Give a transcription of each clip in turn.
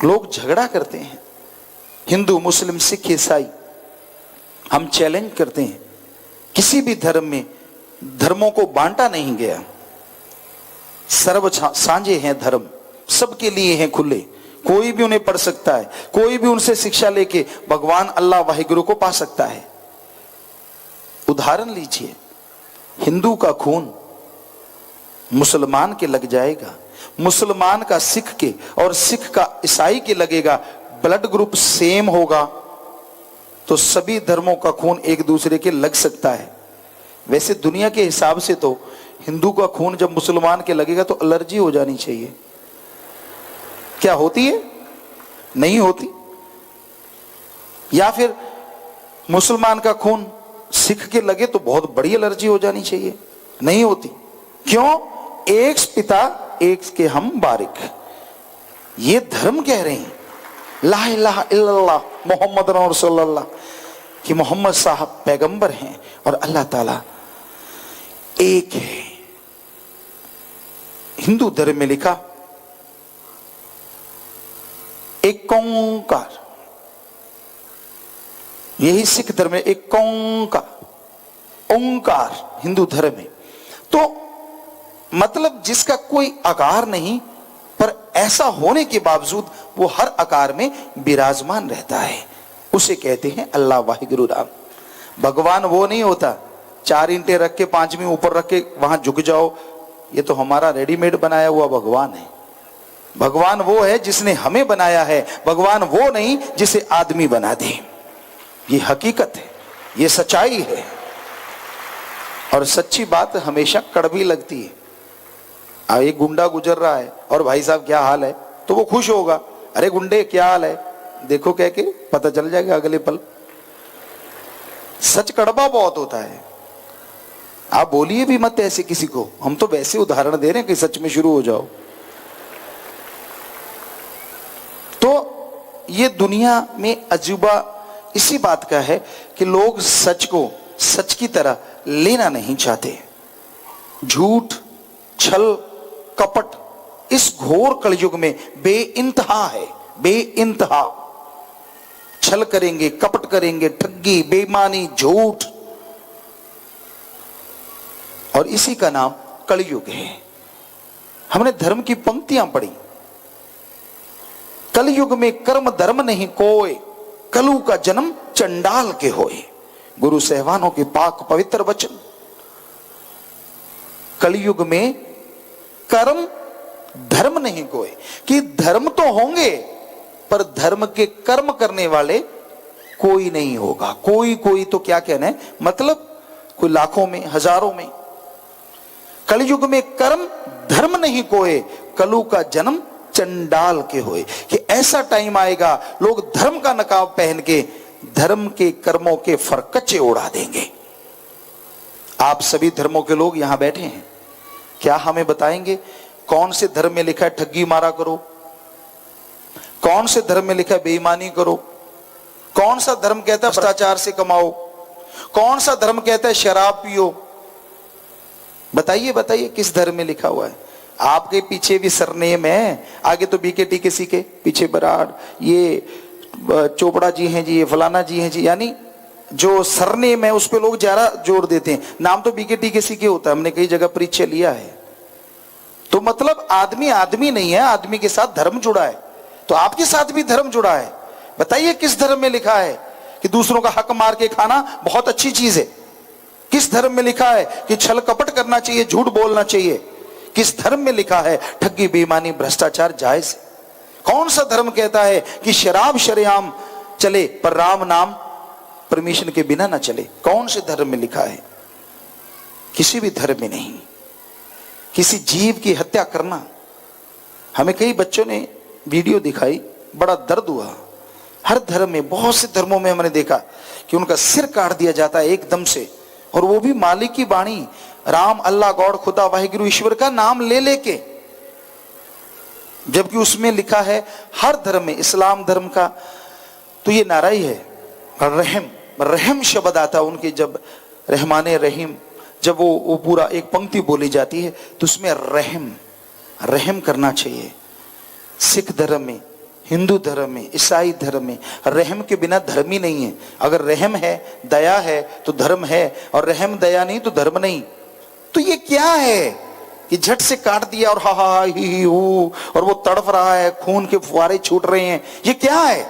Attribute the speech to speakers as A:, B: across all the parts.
A: लोग झगड़ा करते हैं, हिंदू मुस्लिम सिख ईसाई। हम चैलेंज करते हैं, किसी भी धर्म में धर्मों को बांटा नहीं गया, सर्व साझे हैं धर्म, सबके लिए हैं खुले, कोई भी उन्हें पढ़ सकता है, कोई भी उनसे शिक्षा लेके भगवान अल्लाह वाहिगुरु को पा सकता है। उदाहरण लीजिए, हिंदू का खून मुसलमान के लग जाएगा, मुसलमान का सिख के और सिख का ईसाई के लगेगा, ब्लड ग्रुप सेम होगा तो सभी धर्मों का खून एक दूसरे के लग सकता है। वैसे दुनिया के हिसाब से तो हिंदू का खून जब मुसलमान के लगेगा तो एलर्जी हो जानी चाहिए। क्या होती है? नहीं होती। या फिर मुसलमान का खून सिख के लगे तो बहुत बड़ी एलर्जी हो जानी चाहिए, नहीं होती। क्यों? एक पिता एक के हम बारिक। ये धर्म कह रहे हैं ला इलाहा इल्लल्लाह मोहम्मद रसूलुल्लाह कि मोहम्मद साहब पैगंबर हैं और अल्लाह ताला एक है। हिंदू धर्म में लिखा एक ओंकार, यही सिख धर्म में एक ओंकार हिंदू धर्म में। तो मतलब जिसका कोई आकार नहीं पर ऐसा होने के बावजूद वो हर आकार में विराजमान रहता है, उसे कहते हैं अल्लाह वाहिगुरु राम। भगवान वो नहीं होता 4 ईंटें रख के 5वीं ऊपर रख के वहां झुक जाओ, ये तो हमारा रेडीमेड बनाया हुआ भगवान है। भगवान वो है जिसने हमें बनाया है, भगवान वो नहीं जिसे आदमी बना दे। ये हकीकत है, ये सच्चाई है। और सच्ची बात हमेशा कड़वी लगती है। एक गुंडा गुजर रहा है और भाई साहब क्या हाल है, तो वो खुश होगा, अरे गुंडे क्या हाल है, देखो कह के पता चल जाएगा अगले पल। सच कड़वा बहुत होता है। आप बोलिए भी मत ऐसे किसी को, हम तो वैसे उदाहरण दे रहे हैं कि सच में शुरू हो जाओ। तो ये दुनिया में अजूबा इसी बात का है कि लोग सच को सच की तरह लेना नहीं चाहते। झूठ, छल, कपट इस घोर कलयुग में बेइंतहा है, बेइंतहा। छल करेंगे, कपट करेंगे, ठगी, बेईमानी, झूठ, और इसी का नाम कलयुग है। हमने धर्म की पंक्तियां पढ़ी, कलयुग में कर्म धर्म नहीं कोय, कलु का जन्म चंडाल के होए। गुरु सहवानों के पाक पवित्र वचन। कलयुग में कर्म धर्म नहीं कोय, कि धर्म तो होंगे पर धर्म के कर्म करने वाले कोई नहीं होगा। कोई कोई तो क्या कहना है, मतलब कोई लाखों में, हजारों में। कलयुग में कर्म धर्म नहीं कोय, कलु का जन्म चंडाल के होए। कि ऐसा टाइम आएगा लोग धर्म का नकाब पहन के धर्म के कर्मों के फरकच्चे उड़ा देंगे। आप सभी धर्मों के लोग यहां बैठे हैं, क्या हमें बताएंगे कौन से धर्म में लिखा है ठगी मारा करो, कौन से धर्म में लिखा है बेईमानी करो, कौन सा धर्म कहता है भ्रष्टाचार से कमाओ, कौन सा धर्म कहता है शराब पियो? बताइए बताइए किस धर्म में लिखा हुआ है? आपके पीछे भी सरनेम है, आगे तो बीकेटी किसी के पीछे बराड़, ये चोपड़ा जी हैं जी, ये फलाना जी हैं जी, यानी जो सरनेम है उस पे लोग ज्यादा जोर देते हैं। नाम तो बीकेटी किसी के होता है, हमने कई जगह परिचय लिया है। तो मतलब आदमी आदमी नहीं है, आदमी के साथ धर्म जुड़ा है। तो आपके साथ भी धर्म जुड़ा है। बताइए किस धर्म में लिखा है कि दूसरों का हक मार के खाना बहुत अच्छी चीज है? किस धर्म में लिखा है कि छल कपट करना चाहिए, झूठ बोलना चाहिए? किस धर्म में लिखा है ठगी बेईमानी भ्रष्टाचार जायज है? कौन सा धर्म कहता है कि शराब शरेआम चले पर राम नाम परमिशन के बिना ना चले? कौन से धर्म में लिखा है? किसी भी धर्म में नहीं। किसी जीव की हत्या करना, हमें कई बच्चों ने वीडियो दिखाई, बड़ा दर्द हुआ। हर धर्म में, बहुत से धर्मों में हमने देखा कि उनका सिर काट दिया जाता है एकदम से, और वो भी मालिक की वाणी, राम, अल्लाह, गॉड, खुदा, वाहिगुरु, ईश्वर का नाम ले लेके। जबकि उसमें लिखा है हर धर्म में, इस्लाम धर्म का तो ये नारा ही है रहम, रहम शब्द आता उनके, जब रहमाने रहीम, जब वो पूरा एक पंक्ति बोली जाती है तो उसमें रहम, रहम करना चाहिए। सिख धर्म में, हिंदू धर्म में, ईसाई धर्म में रहम के बिना धर्म ही नहीं है। अगर रहम है, दया है तो धर्म है, और रहम दया नहीं तो धर्म नहीं। तो ये क्या है कि झट से काट दिया और हा हा ही हू, और वो तड़प रहा है, खून के फुहारे छूट रहे हैं, ये क्या है?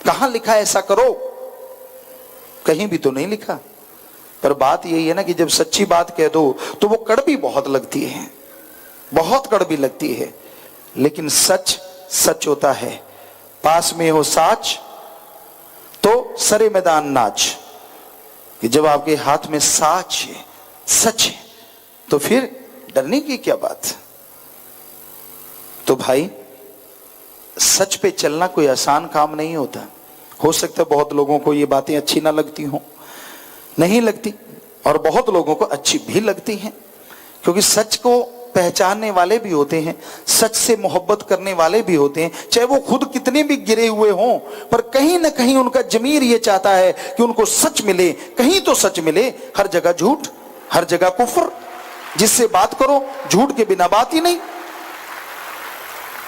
A: कहां लिखा है ऐसा करो? कहीं भी तो नहीं लिखा। पर बात यही है ना कि जब सच्ची बात कह दो तो वो कड़वी बहुत लगती है, बहुत कड़वी लगती है। लेकिन सच सच होता है। पास में हो साच तो सरे मैदान नाच। कि जब आपके हाथ में साच है, सच है, तो फिर डरने की क्या बात? तो भाई, सच पे चलना कोई आसान काम नहीं होता। हो सकता है बहुत लोगों को ये बातें अच्छी ना लगती हो, नहीं लगती, और बहुत लोगों को अच्छी भी लगती हैं, क्योंकि सच को पहचानने वाले भी होते हैं, सच से मोहब्बत करने वाले भी होते हैं, चाहे वो खुद कितने भी गिरे हुए हों, पर कहीं ना कहीं उनका जमीर ये चाहता है कि उनको सच मिले, कहीं तो सच मिले। हर जगह झूठ, हर जगह कुफ्र, जिससे बात करो झूठ के बिना बात ही नहीं।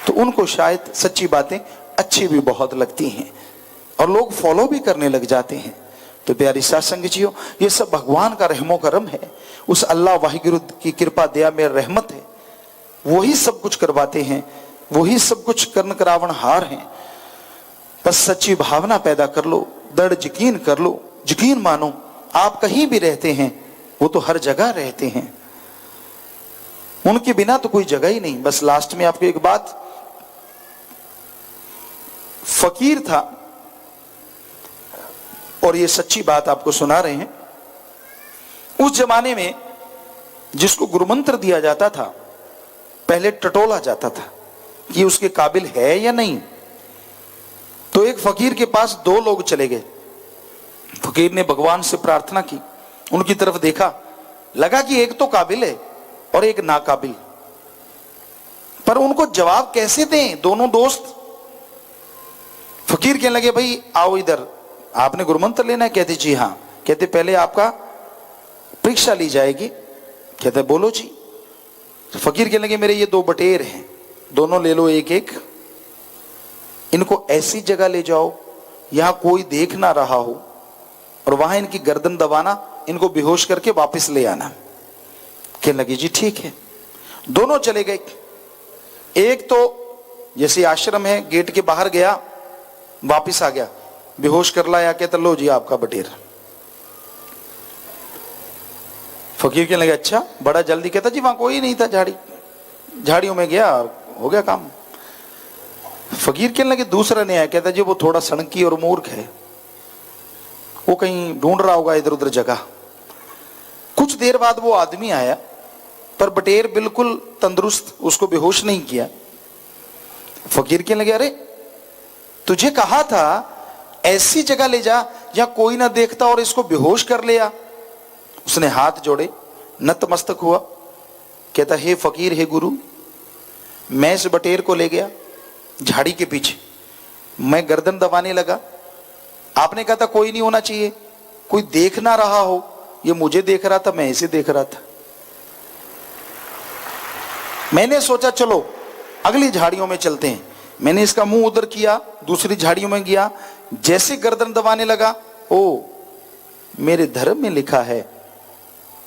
A: तो उनको शायद सच्ची बातें अच्छी भी बहुत लगती हैं और लोग फॉलो भी करने लग जाते हैं। तो प्यारी साथ संगतियों, ये सब भगवान का रहमो करम है, उस अल्लाह वाहिगुरु की कृपा दया में रहमत है। वही सब कुछ करवाते हैं, वही सब कुछ कर्ण करावण हार हैं। बस सच्ची भावना पैदा कर लो, दृढ़ यकीन कर लो, यकीन मानो। आप कहीं भी रहते हैं, वो तो हर जगह रहते हैं, उनके बिना तो कोई जगह ही नहीं। बस लास्ट में आपको एक बात, फकीर था, और ये सच्ची बात आपको सुना रहे हैं। उस जमाने में जिसको गुरुमंत्र दिया जाता था, पहले टटोला जाता था कि उसके काबिल है या नहीं। तो एक फकीर के पास दो लोग चले गए। फकीर ने भगवान से प्रार्थना की, उनकी तरफ देखा, लगा कि एक तो काबिल है और एक नाकाबिल, पर उनको जवाब कैसे दें? दोनों दोस्त। फकीर कहने लगे, भाई आओ इधर, आपने गुरुमंत्र लेना है? कहते जी हाँ। कहते पहले आपका परीक्षा ली जाएगी। कहते बोलो जी। तो फकीर कहने लगे, मेरे ये दो बटेर हैं, दोनों ले लो एक एक, इनको ऐसी जगह ले जाओ यहां कोई देख ना रहा हो, और वहां इनकी गर्दन दबाना, इनको बेहोश करके वापस ले आना। कहने लगे जी ठीक है। दोनों चले गए। एक तो जैसे आश्रम है, गेट के बाहर गया, वापिस आ गया, बेहोश कर लाया। कहता लो जी आपका बटेर। फकीर कहने लगे अच्छा, बड़ा जल्दी। कहता जी वहां कोई नहीं था, झाड़ियों में गया, हो गया काम। फकीर कहने लगे दूसरा नहीं आया। कहता जी वो थोड़ा सड़की और मूर्ख है, वो कहीं ढूंढ रहा होगा इधर उधर जगह। कुछ देर बाद वो आदमी आया, पर बटेर बिल्कुल तंदुरुस्त, उसको बेहोश नहीं किया। फकीर कहने लगे अरे तुझे कहा था ऐसी जगह ले जा जहां कोई ना देखता और इसको बेहोश कर लिया। उसने हाथ जोड़े, नतमस्तक हुआ। कहता हे फकीर, हे गुरु, मैं इस बटेर को ले गया झाड़ी के पीछे, मैं गर्दन दबाने लगा, आपने कहा था कोई नहीं होना चाहिए, कोई देख ना रहा हो, ये मुझे देख रहा था, मैं इसे देख रहा था। मैंने सोचा चलो अगली झाड़ियों में चलते हैं। मैंने इसका मुंह उधर किया, दूसरी झाड़ियों में गया, जैसे गर्दन दबाने लगा, ओ मेरे धर्म में लिखा है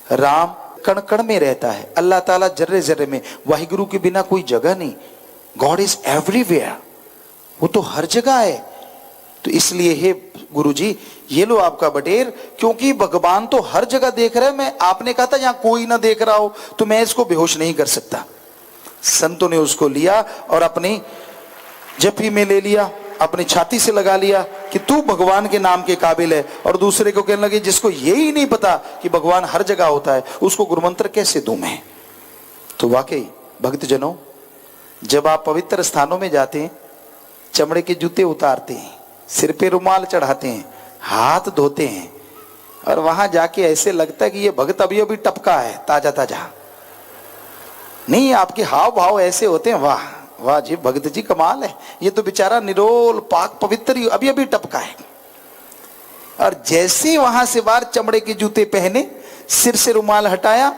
A: राम कण कण में रहता है, अल्लाह ताला जर्रे जर्रे में, वाहिगुरु के बिना कोई जगह नहीं। गॉड इज एवरीवेयर, वो तो हर जगह है। तो इसलिए हे गुरु जी, ये लो आपका बटेर, क्योंकि भगवान तो हर जगह देख रहे हैं। मैं, आपने कहा था जहां कोई ना देख रहा हो, तो मैं इसको बेहोश नहीं कर सकता। संतों ने उसको लिया और अपनी जपी में ले लिया, अपनी छाती से लगा लिया कि तू भगवान के नाम के काबिल है। और दूसरे को कहने लगे जिसको यही नहीं पता कि भगवान हर जगह होता है, उसको गुरुमंत्र कैसे दूं मैं? तो वाकई भक्तजनों, जब आप पवित्र स्थानों में जाते हैं, चमड़े के जूते उतारते हैं, सिर पे रुमाल चढ़ाते हैं, हाथ धोते हैं, और वहां जाके ऐसे लगता है कि ये भक्त अभी अभी टपका है, ताजा ताजा नहीं। आपके हाव भाव ऐसे होते हैं, वाह वाह जी, भक्त जी कमाल है, ये तो बेचारा निरोल पाक पवित्र अभी अभी टपका है। और जैसे वहां से बाहर चमड़े के जूते पहने, सिर से रुमाल हटाया,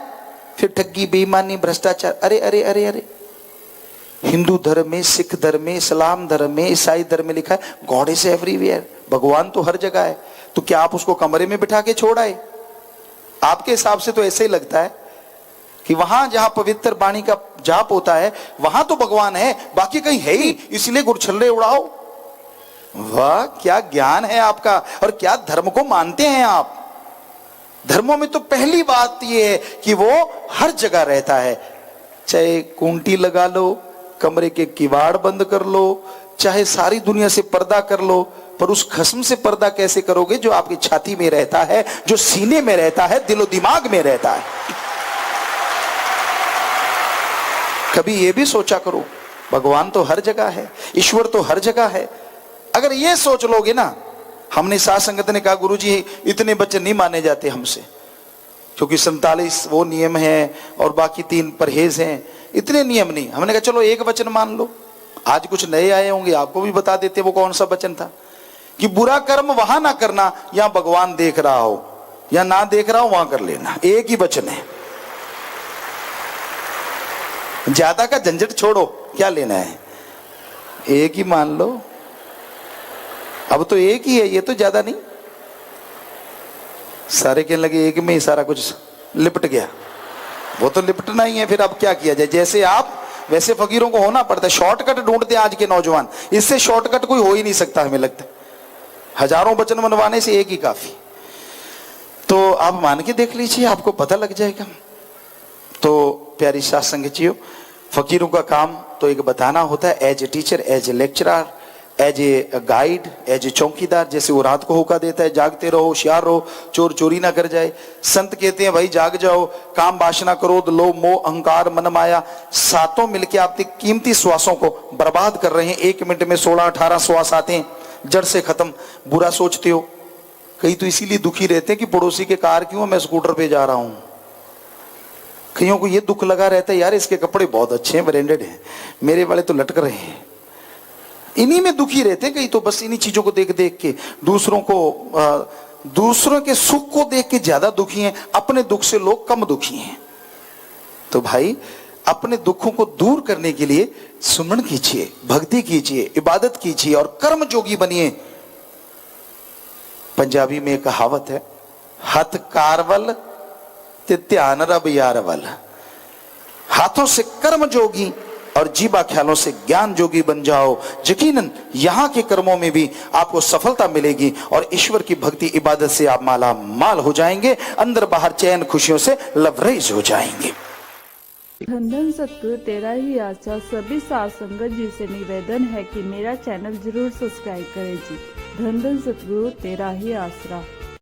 A: फिर ठगी बेईमानी भ्रष्टाचार, अरे अरे अरे अरे, हिंदू धर्म में, सिख धर्म में, इस्लाम धर्म में, ईसाई धर्म में लिखा है गॉड इज एवरीवेयर, भगवान तो हर जगह है। तो क्या आप उसको कमरे में बिठा के छोड़ आए? आपके हिसाब से तो ऐसे ही लगता है कि वहां जहां पवित्र वाणी का जाप होता है वहां तो भगवान है, बाकी कहीं है ही, इसलिए गुरछल्ले उड़ाओ। वाह, क्या ज्ञान है आपका और क्या धर्म को मानते हैं आप। धर्मों में तो पहली बात यह है कि वो हर जगह रहता है। चाहे कुंटी लगा लो, कमरे के किवाड़ बंद कर लो, चाहे सारी दुनिया से पर्दा कर लो, पर उस खस्म से पर्दा कैसे करोगे जो आपकी छाती में रहता है, जो सीने में रहता है, दिलो दिमाग में रहता है। कभी यह भी सोचा करो, भगवान तो हर जगह है, ईश्वर तो हर जगह है। अगर ये सोच लोगे ना, हमने साध संगत ने कहा गुरुजी इतने वचन नहीं माने जाते हमसे, क्योंकि 47 वो नियम है और बाकी 3 परहेज हैं, इतने नियम नहीं। हमने कहा चलो एक वचन मान लो। आज कुछ नए आए होंगे, आपको भी बता देते वो कौन सा वचन था कि बुरा कर्म वहां ना करना या भगवान देख रहा हो या ना देख रहा हो वहां कर लेना। एक ही वचन है, ज्यादा का झंझट छोड़ो, क्या लेना है, एक ही मान लो। अब तो एक ही है, ये तो ज्यादा नहीं। सारे कहने लगे एक में ही सारा कुछ लिपट गया, वो तो लिपटना ही है। फिर अब क्या किया जाए, जैसे आप वैसे फकीरों को होना पड़ता है। शॉर्टकट ढूंढते हैं आज के नौजवान, इससे शॉर्टकट कोई हो ही नहीं सकता हमें लगता है। हजारों वचन मनवाने से एक ही काफी। तो आप मान के देख लीजिए, आपको पता लग जाएगा। तो प्यारी साध संगतियों, फकीरों का काम तो एक बताना होता है, as a teacher, as a lecturer, as a guide, as a चौकीदार। जैसे वो रात को होका देता है जागते रहो, होशियार रहो, चोर चोरी ना कर जाए। संत कहते हैं भाई जाग जाओ, काम वासना, क्रोध, लोभ, मोह, अहंकार, मन माया, सातों मिलके आपकी कीमती श्वासों को बर्बाद कर रहे हैं। 1 मिनट में 16-18 श्वास आते हैं, जड़ से खत्म। बुरा सोचते हो, कई तो इसीलिए दुखी रहते हैं कि पड़ोसी के कार क्यों, मैं स्कूटर पे जा रहा हूं। कईयों को ये दुख लगा रहता है यार इसके कपड़े बहुत अच्छे हैं, ब्रांडेड हैं, मेरे वाले तो लटक रहे हैं। इन्हीं में दुखी रहते हैं कई तो, बस इन्हीं चीजों को देख देख के। दूसरों के सुख को देख के ज्यादा दुखी हैं, अपने दुख से लोग कम दुखी हैं। तो भाई अपने दुखों को दूर करने के लिए सुमन कीजिए, भक्ति कीजिए, इबादत कीजिए और कर्म जोगी बनिए। पंजाबी में एक कहावत है, हथ कारवल ते ध्यान रब यारवल। हाथों से कर्म जोगी और जीवा ख्यालों से ज्ञान जोगी बन जाओ। यकीनन यहां के कर्मों में भी आपको सफलता मिलेगी और ईश्वर की भक्ति इबादत से आप माला माल हो जाएंगे, अंदर बाहर चैन खुशियों से लबरेज हो जाएंगे।
B: धन धन सतगुरु तेरा ही आशा। सभी साध संगत जी से निवेदन है कि मेरा चैनल जरूर सब्सक्राइब करें जी। धन धन सतगुरु तेरा ही आसरा।